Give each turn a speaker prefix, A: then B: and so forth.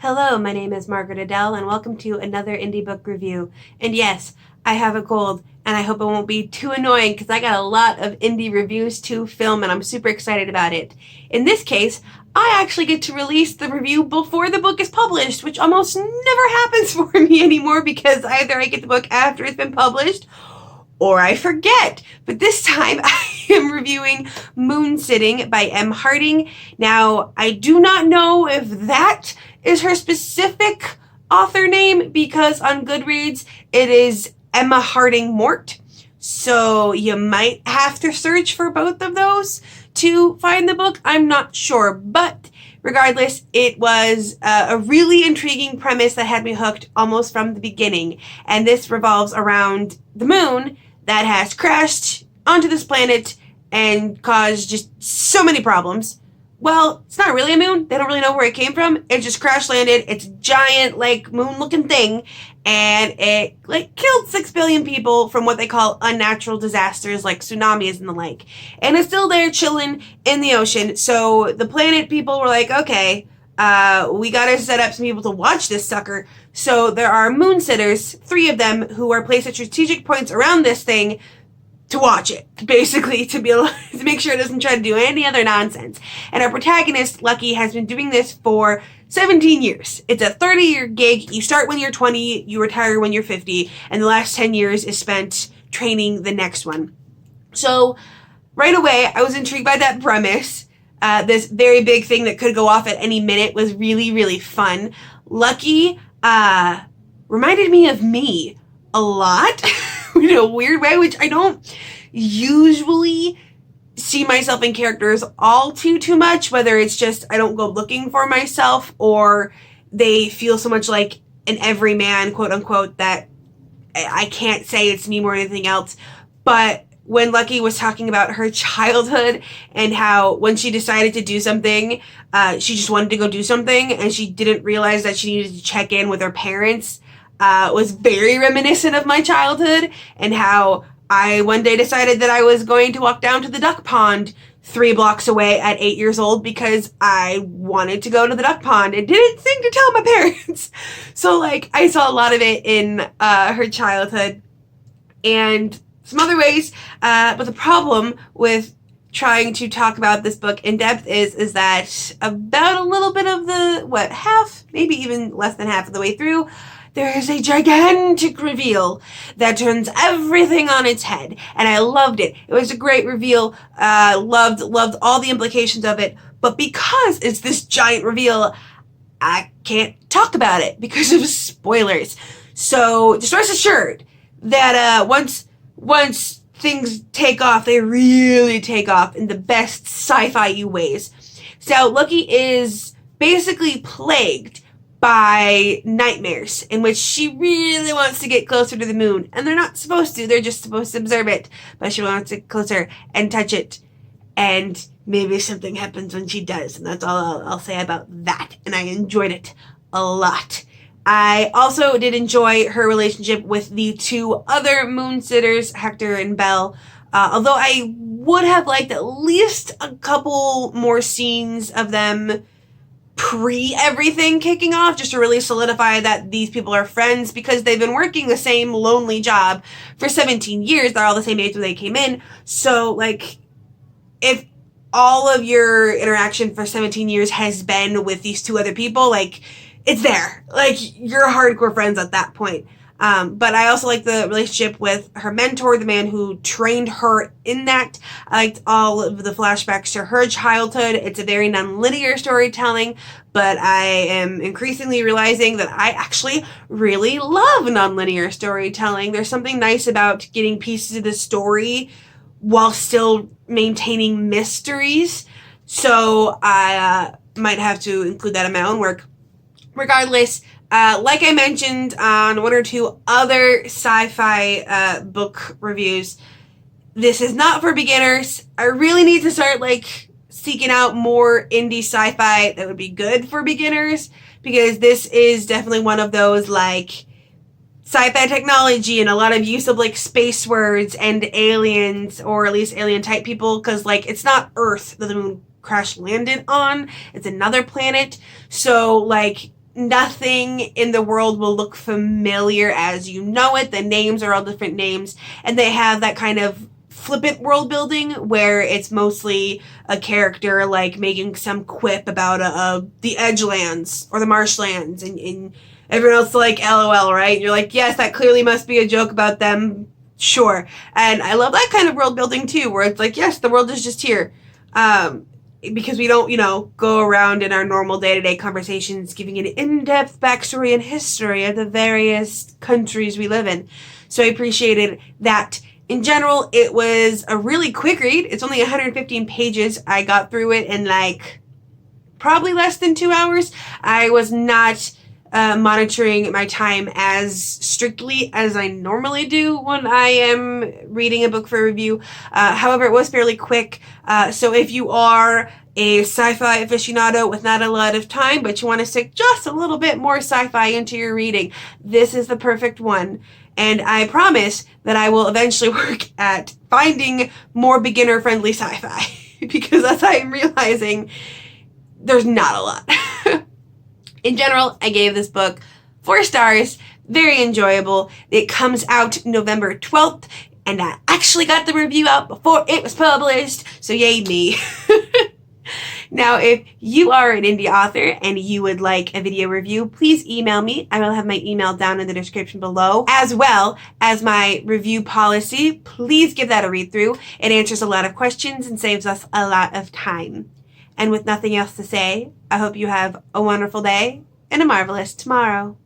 A: Hello, my name is Margaret Adele, and welcome to another indie book review. And yes, I have a cold, and I hope it won't be too annoying because I got a lot of indie reviews to film, and I'm super excited about it. In this case, I actually get to release the review before the book is published, which almost never happens for me anymore because either I get the book after it's been published or I forget. But this time I am reviewing Moon Sitting by Emma Harding. Now, I do not know if that is her specific author name because on Goodreads it is Emma Harding Mort. So you might have to search for both of those to find the book. I'm not sure, but regardless, it was a really intriguing premise that had me hooked almost from the beginning. And this revolves around the moon that has crashed onto this planet and caused just so many problems. Well, it's not really a moon. They don't really know where it came from. It just crash landed. It's a giant, moon-looking thing. And it, killed 6 billion people from what they call unnatural disasters like tsunamis and the like. And it's still there chilling in the ocean. So the planet people were like, okay, we gotta set up some people to watch this sucker. So there are moon sitters, 3 of them, who are placed at strategic points around this thing to watch it, basically, to be able to make sure it doesn't try to do any other nonsense. And our protagonist, Lucky, has been doing this for 17 years. It's a 30-year gig. You start when you're 20, you retire when you're 50, and the last 10 years is spent training the next one. So right away, I was intrigued by that premise. This very big thing that could go off at any minute was really, really fun. Lucky reminded me of me a lot in a weird way, which I don't usually see myself in characters all too much, whether it's just I don't go looking for myself or they feel so much like an everyman, quote unquote, that I can't say it's me more than anything else. But when Lucky was talking about her childhood and how when she decided to do something, she just wanted to go do something and she didn't realize that she needed to check in with her parents, was very reminiscent of my childhood and how I one day decided that I was going to walk down to the duck pond 3 blocks away at 8 years old because I wanted to go to the duck pond and didn't think to tell my parents. So I saw a lot of it in her childhood and some other ways, but the problem with trying to talk about this book in depth is that about a little bit of the, half, maybe even less than half of the way through, there is a gigantic reveal that turns everything on its head, and I loved it. It was a great reveal, loved all the implications of it, but because it's this giant reveal, I can't talk about it because of spoilers. So just rest assured that once things take off, they really take off in the best sci-fi ways. So Lucky is basically plagued by nightmares in which she really wants to get closer to the moon. And they're not supposed to. They're just supposed to observe it. But she wants to get closer and touch it. And maybe something happens when she does. And that's all I'll say about that. And I enjoyed it a lot. I also did enjoy her relationship with the 2 other moon sitters, Hector and Belle. Although I would have liked at least a couple more scenes of them pre-everything kicking off, just to really solidify that these people are friends because they've been working the same lonely job for 17 years. They're all the same age when they came in. So, if all of your interaction for 17 years has been with these 2 other people, it's there. You're hardcore friends at that point. But I also like the relationship with her mentor, the man who trained her in that. I liked all of the flashbacks to her childhood. It's a very non-linear storytelling, but I am increasingly realizing that I actually really love non-linear storytelling. There's something nice about getting pieces of the story while still maintaining mysteries. So I might have to include that in my own work. Regardless, like I mentioned on 1 or 2 other sci-fi book reviews, this is not for beginners. I really need to start seeking out more indie sci-fi that would be good for beginners because this is definitely one of those sci-fi technology and a lot of use of space words and aliens, or at least alien type people, because it's not Earth that the moon crash landed on. It's another planet. So nothing in the world will look familiar as you know it. The names are all different names, and they have that kind of flippant world building where it's mostly a character like making some quip about the Edgelands or the Marshlands, and everyone else like LOL, right? You're like, yes, that clearly must be a joke about them. Sure. And I love that kind of world building too, where it's like, yes, the world is just here. Because we don't, go around in our normal day-to-day conversations giving an in-depth backstory and history of the various countries we live in. So I appreciated that. In general, it was a really quick read. It's only 115 pages. I got through it in probably less than 2 hours. I was not monitoring my time as strictly as I normally do when I am reading a book for review. However, it was fairly quick. So if you are a sci-fi aficionado with not a lot of time, but you want to stick just a little bit more sci-fi into your reading, this is the perfect one. And I promise that I will eventually work at finding more beginner-friendly sci-fi because as I am realizing, there's not a lot. In general, I gave this book 4 stars. Very enjoyable. It comes out November 12th, and I actually got the review out before it was published, so yay me. Now, if you are an indie author and you would like a video review, please email me. I will have my email down in the description below, as well as my review policy. Please give that a read through. It answers a lot of questions and saves us a lot of time. And with nothing else to say, I hope you have a wonderful day and a marvelous tomorrow.